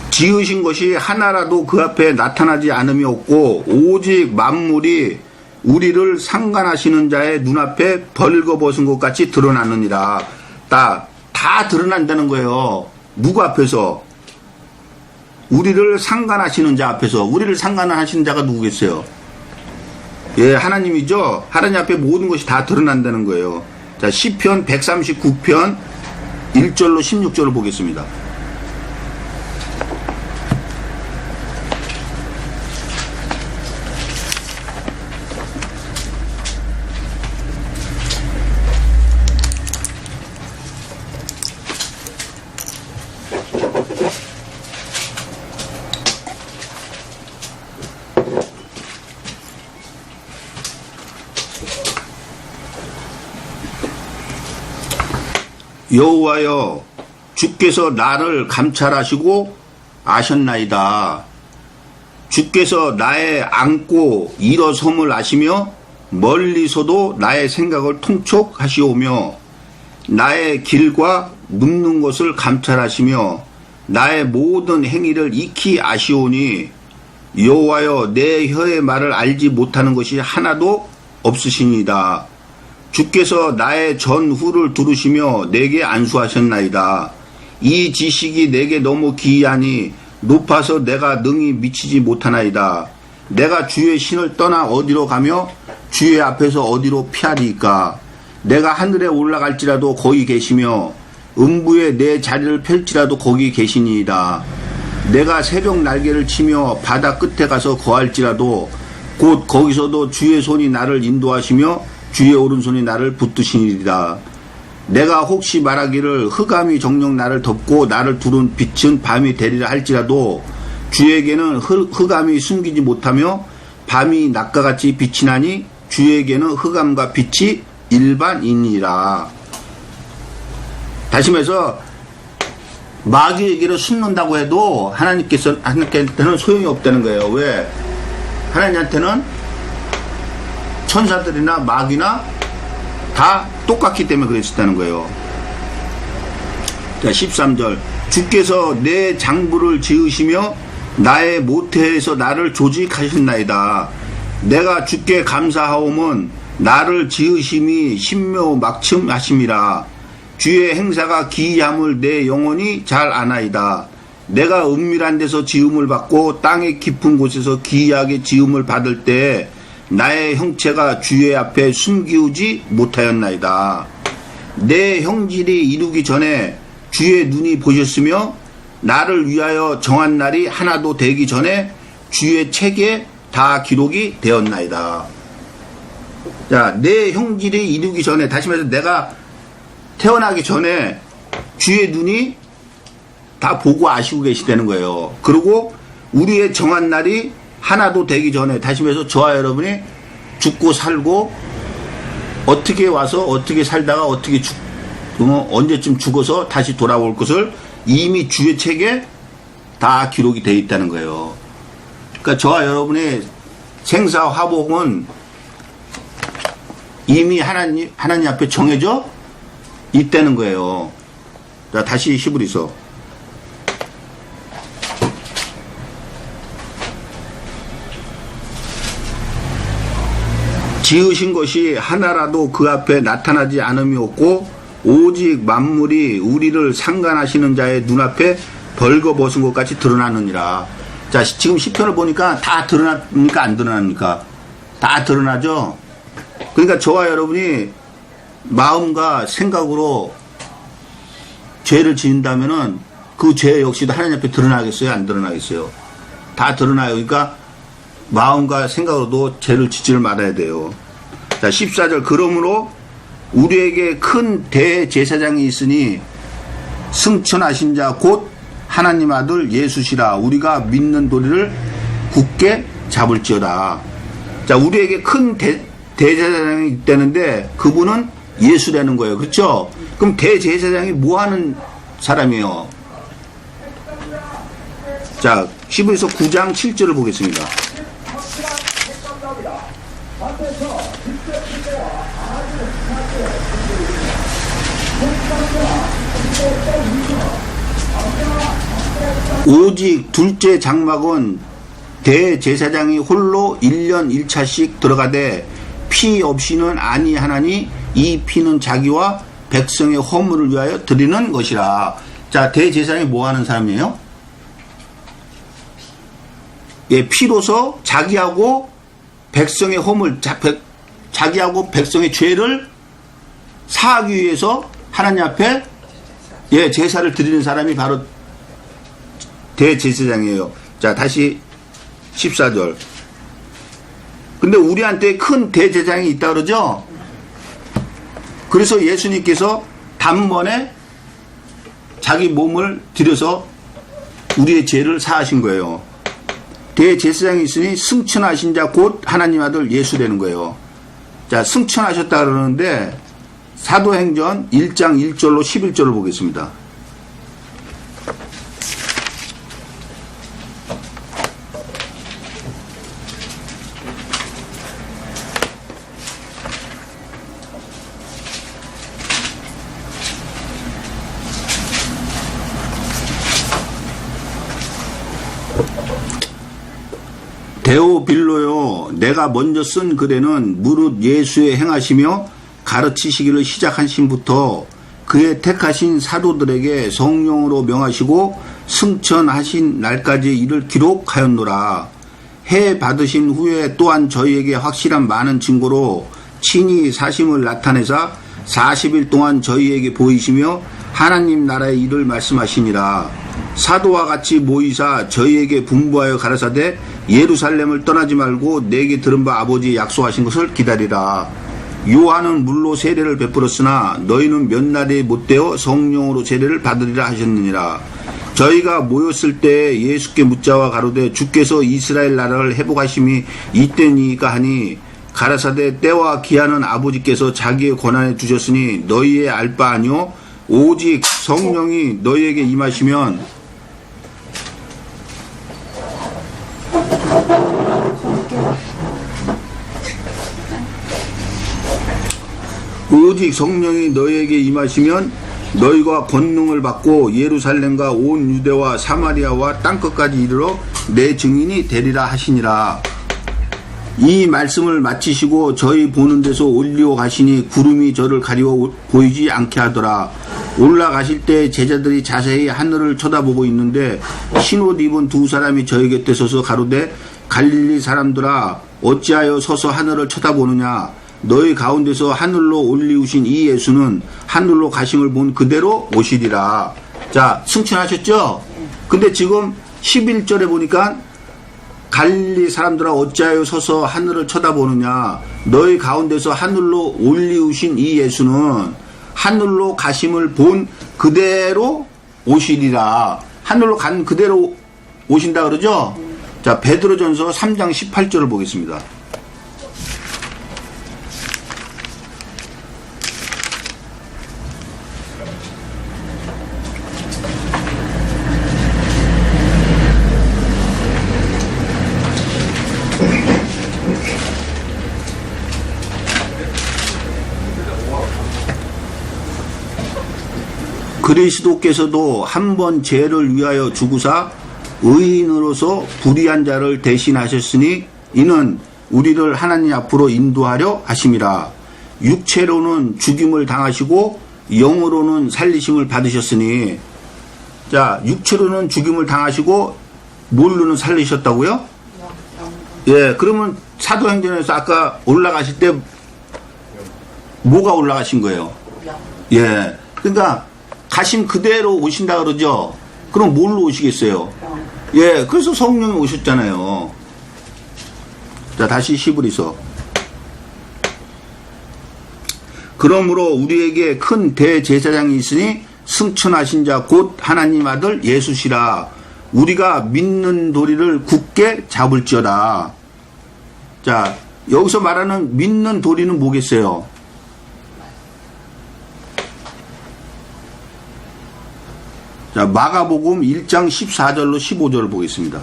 지으신 것이 하나라도 그 앞에 나타나지 않음이 없고 오직 만물이 우리를 상관하시는 자의 눈앞에 벌거벗은 것 같이 드러나느니라. 다 드러난다는 거예요. 누구 앞에서? 우리를 상관하시는 자 앞에서. 우리를 상관하시는 자가 누구겠어요? 예, 하나님이죠. 하나님 앞에 모든 것이 다 드러난다는 거예요. 자, 시편 139편 1절로 16절을 보겠습니다. 여호와여, 주께서 나를 감찰하시고 아셨나이다. 주께서 나의 앉고 일어섬을 아시며 멀리서도 나의 생각을 통촉하시오며 나의 길과 눕는 것을 감찰하시며 나의 모든 행위를 익히 아시오니 여호와여, 내 혀의 말을 알지 못하는 것이 하나도 없으시니이다. 주께서 나의 전후를 두루시며 내게 안수하셨나이다. 이 지식이 내게 너무 기이하니 높아서 내가 능히 미치지 못하나이다. 내가 주의 신을 떠나 어디로 가며 주의 앞에서 어디로 피하리이까. 내가 하늘에 올라갈지라도 거기 계시며 음부에 내 자리를 펼지라도 거기 계시니이다. 내가 새벽 날개를 치며 바다 끝에 가서 거할지라도 곧 거기서도 주의 손이 나를 인도하시며 주의 오른손이 나를 붙드시니이다. 내가 혹시 말하기를 흑암이 정녕 나를 덮고 나를 두른 빛은 밤이 되리라 할지라도 주에게는 흑암이 숨기지 못하며 밤이 낮과 같이 빛이 나니 주에게는 흑암과 빛이 일반이니라. 다시 말해서 마귀에게를 숨는다고 해도 하나님께는 소용이 없다는 거예요. 왜? 하나님한테는 천사들이나 마귀나 다 똑같기 때문에 그랬었다는 거예요. 자, 13절. 주께서 내 장부를 지으시며 나의 모태에서 나를 조직하셨나이다. 내가 주께 감사하오면 나를 지으심이 신묘막춤하심이라. 주의 행사가 기이함을 내 영혼이 잘 아나이다. 내가 은밀한 데서 지음을 받고 땅의 깊은 곳에서 기이하게 지음을 받을 때 나의 형체가 주의 앞에 숨기우지 못하였나이다. 내 형질이 이루기 전에 주의 눈이 보셨으며 나를 위하여 정한 날이 하나도 되기 전에 주의 책에 다 기록이 되었나이다. 자, 내 형질이 이루기 전에, 다시 말해서 내가 태어나기 전에 주의 눈이 다 보고 아시고 계시다는 거예요. 그리고 우리의 정한 날이 하나도 되기 전에, 다시 말해서 저와 여러분이 죽고 살고 어떻게 와서 어떻게 살다가 어떻게 언제쯤 죽어서 다시 돌아올 것을 이미 주의 책에 다 기록이 되어 있다는 거예요. 그러니까 저와 여러분의 생사화복은 이미 하나님 앞에 정해져 있다는 거예요. 자, 다시 히브리서. 지으신 것이 하나라도 그 앞에 나타나지 않음이 없고 오직 만물이 우리를 상관하시는 자의 눈앞에 벌거벗은 것 같이 드러나느니라. 자, 지금 시편을 보니까 다 드러납니까? 안 드러납니까? 다 드러나죠? 그러니까 저와 여러분이 마음과 생각으로 죄를 지은다면은 그 죄 역시도 하나님 앞에 드러나겠어요? 안 드러나겠어요? 다 드러나요. 그러니까 마음과 생각으로도 죄를 짓지를 말아야 돼요. 자, 14절. 그러므로 우리에게 큰 대제사장이 있으니 승천하신 자 곧 하나님 아들 예수시라. 우리가 믿는 도리를 굳게 잡을지어다. 자, 우리에게 큰 대제사장이 있다는데 그분은 예수라는 거예요. 그렇죠? 그럼 대제사장이 뭐 하는 사람이에요? 자, 히브리서 9장 7절을 보겠습니다. 오직 둘째 장막은 대제사장이 홀로 1년 1차씩 들어가되 피 없이는 아니하나니 이 피는 자기와 백성의 허물을 위하여 드리는 것이라. 자, 대제사장이 뭐 하는 사람이에요? 예, 피로서 자기하고 백성의 허물, 자기하고 백성의 죄를 사하기 위해서 하나님 앞에 예, 제사를 드리는 사람이 바로 대제사장이에요. 자, 다시 14절. 근데 우리한테 큰 대제사장이 있다 그러죠? 그래서 예수님께서 단번에 자기 몸을 들여서 우리의 죄를 사하신 거예요. 대제사장이 있으니 승천하신 자 곧 하나님 아들 예수라는 거예요. 자, 승천하셨다 그러는데 사도행전 1장 1절로 11절을 보겠습니다. 데오빌로요, 내가 먼저 쓴 글에는 무릇 예수의 행하시며 가르치시기를 시작하신부터 그의 택하신 사도들에게 성령으로 명하시고 승천하신 날까지 이를 기록하였노라. 해 받으신 후에 또한 저희에게 확실한 많은 증거로 친히 사심을 나타내사 40일 동안 저희에게 보이시며 하나님 나라의 일을 말씀하시니라. 사도와 같이 모이사 저희에게 분부하여 가라사대 예루살렘을 떠나지 말고 내게 들은 바 아버지 약속하신 것을 기다리라. 요한은 물로 세례를 베풀었으나 너희는 몇 날이 못되어 성령으로 세례를 받으리라 하셨느니라. 저희가 모였을 때 예수께 묻자와 가로되 주께서 이스라엘 나라를 회복하심이 이때니까 하니 가라사대 때와 기한은 아버지께서 자기의 권한에 주셨으니 너희의 알 바 아니요 오직 성령이 너희에게 임하시면 오직 성령이 너희에게 임하시면 너희가 권능을 받고 예루살렘과 온 유대와 사마리아와 땅끝까지 이르러 내 증인이 되리라 하시니라. 이 말씀을 마치시고 저희 보는 데서 올리어 가시니 구름이 저를 가리워 보이지 않게 하더라. 올라가실 때 제자들이 자세히 하늘을 쳐다보고 있는데 흰옷 입은 두 사람이 저희 곁에 서서 가로되 갈릴리 사람들아 어찌하여 서서 하늘을 쳐다보느냐. 너희 가운데서 하늘로 올리우신 이 예수는 하늘로 가심을 본 그대로 오시리라. 자, 승천하셨죠? 근데 지금 11절에 보니까 갈릴리 사람들아 어찌하여 서서 하늘을 쳐다보느냐. 너희 가운데서 하늘로 올리우신 이 예수는 하늘로 가심을 본 그대로 오시리라. 하늘로 간 그대로 오신다 그러죠? 자, 베드로전서 3장 18절을 보겠습니다. 그리스도께서도 한 번 죄를 위하여 죽으사 의인으로서 불의한 자를 대신하셨으니 이는 우리를 하나님 앞으로 인도하려 하심이라. 육체로는 죽임을 당하시고 영으로는 살리심을 받으셨으니, 자, 육체로는 죽임을 당하시고 뭘로는 살리셨다고요? 예, 그러면 사도행전에서 아까 올라가실 때 뭐가 올라가신 거예요? 예, 그러니까 가심 그대로 오신다 그러죠? 그럼 뭘로 오시겠어요? 예, 그래서 성령이 오셨잖아요. 자, 다시 히브리서. 그러므로 우리에게 큰 대제사장이 있으니 승천하신 자 곧 하나님 아들 예수시라. 우리가 믿는 도리를 굳게 잡을지어다. 자, 여기서 말하는 믿는 도리는 뭐겠어요? 자, 마가복음 1장 14절로 15절을 보겠습니다.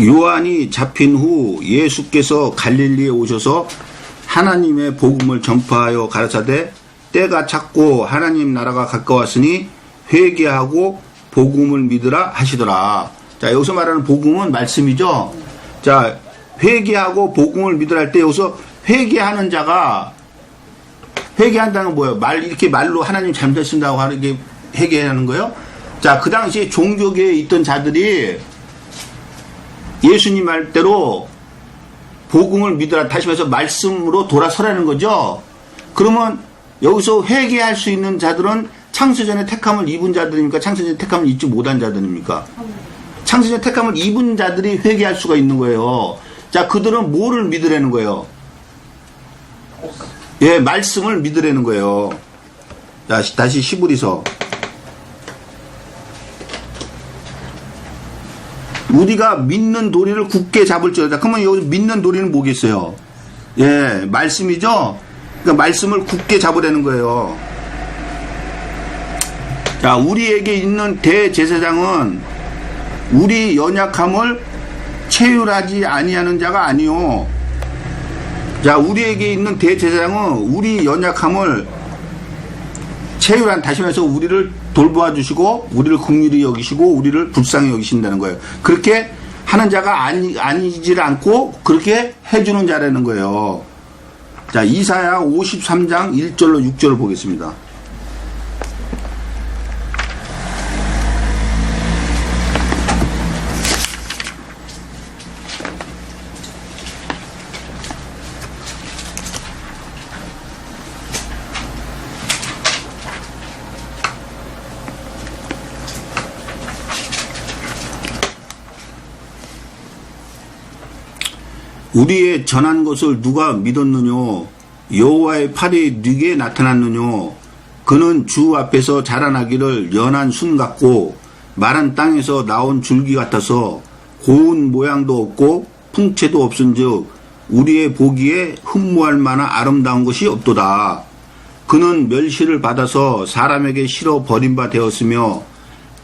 요한이 잡힌 후 예수께서 갈릴리에 오셔서 하나님의 복음을 전파하여 가르치되 때가 찼고 하나님 나라가 가까웠으니 회개하고 복음을 믿으라 하시더라. 자, 여기서 말하는 복음은 말씀이죠. 자, 회개하고 복음을 믿으라 할 때 여기서 회개하는 자가, 회개한다는 건 뭐예요? 이렇게 말로 하나님 잘못했습니다고 하는 게 회개하는 거예요? 자, 그 당시에 종교계에 있던 자들이 예수님 말대로 복음을 믿으라, 다시 말해서 말씀으로 돌아서라는 거죠. 그러면 여기서 회개할 수 있는 자들은 창세전에 택함을 입은 자들입니까? 창세전에 택함을 입지 못한 자들입니까? 창세전에 택함을 입은 자들이 회개할 수가 있는 거예요. 자, 그들은 뭐를 믿으라는 거예요? 예, 말씀을 믿으라는 거예요. 자, 다시 히브리서. 우리가 믿는 도리를 굳게 잡을지어다. 그러면 여기 믿는 도리는 뭐겠어요? 예, 말씀이죠? 그러니까 말씀을 굳게 잡으라는 거예요. 자, 우리에게 있는 대제사장은 우리 연약함을 체휼하지 아니하는 자가 아니요. 자, 우리에게 있는 대제사장은 우리 연약함을 체휼한, 다시 말해서 우리를 돌보아 주시고 우리를 긍휼히 여기시고 우리를 불쌍히 여기신다는 거예요. 그렇게 하는 자가 아니질 않고 그렇게 해주는 자라는 거예요. 자, 이사야 53장 1절로 6절을 보겠습니다. 우리의 전한 것을 누가 믿었느뇨? 여호와의 팔이 네게 나타났느뇨? 그는 주 앞에서 자라나기를 연한 순 같고 마른 땅에서 나온 줄기 같아서 고운 모양도 없고 풍채도 없은즉 우리의 보기에 흠모할 만한 아름다운 것이 없도다. 그는 멸시를 받아서 사람에게 실어 버린 바 되었으며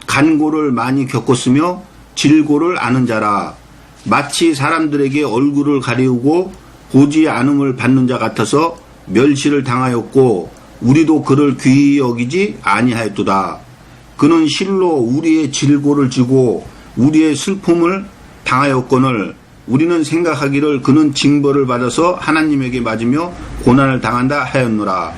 간고를 많이 겪었으며 질고를 아는 자라. 마치 사람들에게 얼굴을 가리우고 보지 않음을 받는 자 같아서 멸시를 당하였고 우리도 그를 귀히 여기지 아니하였도다. 그는 실로 우리의 질고를 지고 우리의 슬픔을 당하였거늘 우리는 생각하기를 그는 징벌을 받아서 하나님에게 맞으며 고난을 당한다 하였노라.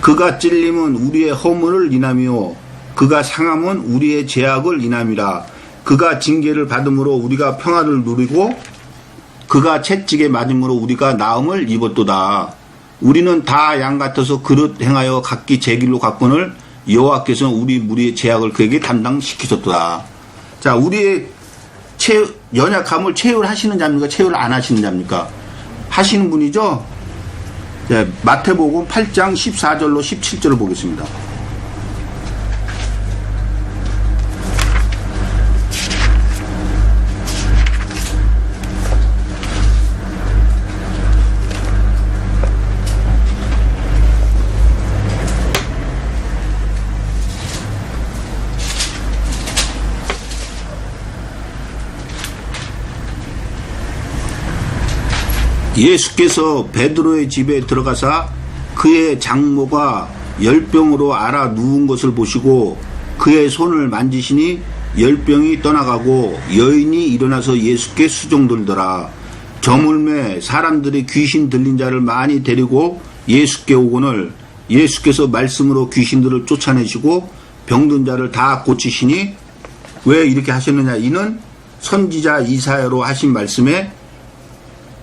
그가 찔림은 우리의 허물을 인하며 그가 상함은 우리의 죄악을 인함이라. 그가 징계를 받음으로 우리가 평화를 누리고 그가 채찍에 맞음으로 우리가 나음을 입었도다. 우리는 다 양 같아서 그릇 행하여 각기 제 길로 갔거늘 여호와께서는 우리 무리의 죄악을 그에게 담당시키셨도다. 자, 우리의 연약함을 체휼하시는 자입니까? 체휼을 안 하시는 자입니까? 하시는 분이죠? 네, 마태복음 8장 14절로 17절을 보겠습니다. 예수께서 베드로의 집에 들어가사 그의 장모가 열병으로 앓아 누운 것을 보시고 그의 손을 만지시니 열병이 떠나가고 여인이 일어나서 예수께 수종들더라. 저물매 사람들이 귀신 들린 자를 많이 데리고 예수께 오거늘 예수께서 말씀으로 귀신들을 쫓아내시고 병든 자를 다 고치시니 왜 이렇게 하셨느냐. 이는 선지자 이사야로 하신 말씀에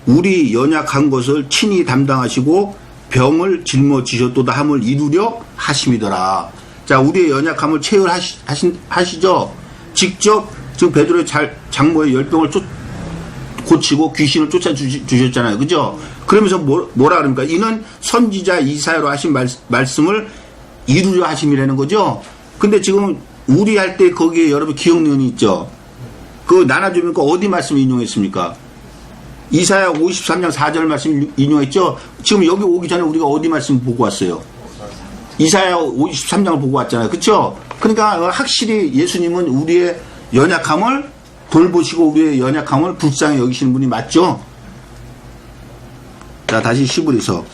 우리 연약한 것을 친히 담당하시고 병을 짊어지셨도다 함을 이루려 하심이더라. 자, 우리의 연약함을 체휼하시죠. 직접 지금 베드로의 장모의 열병을 고치고 귀신을 쫓아주셨잖아요. 그죠? 그러면서 뭐라 그럽니까? 이는 선지자 이사야로 하신 말씀을 이루려 하심이라는 거죠. 근데 지금 우리 할 때 거기에 여러분 기억력이 있죠? 그거 나눠주면 어디 말씀 인용했습니까? 이사야 53장 4절 말씀 인용했죠? 지금 여기 오기 전에 우리가 어디 말씀 보고 왔어요? 이사야 53장을 보고 왔잖아요. 그쵸? 그러니까 확실히 예수님은 우리의 연약함을 돌보시고 우리의 연약함을 불쌍히 여기시는 분이 맞죠? 자, 다시 히브리서.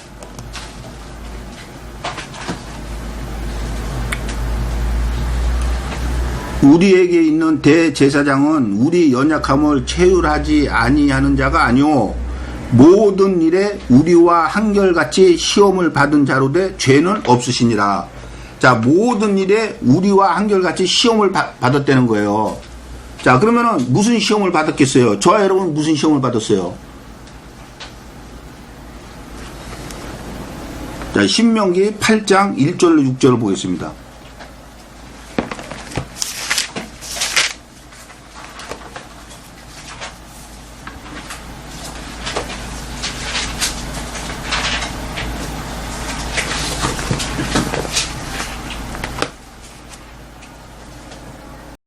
우리에게 있는 대제사장은 우리 연약함을 체휼하지 아니하는 자가 아니오 모든 일에 우리와 한결같이 시험을 받은 자로 돼 죄는 없으시니라. 자, 모든 일에 우리와 한결같이 시험을 받았다는 거예요. 자, 그러면은 무슨 시험을 받았겠어요? 저와 여러분 무슨 시험을 받았어요? 자, 신명기 8장 1절로 6절을 보겠습니다.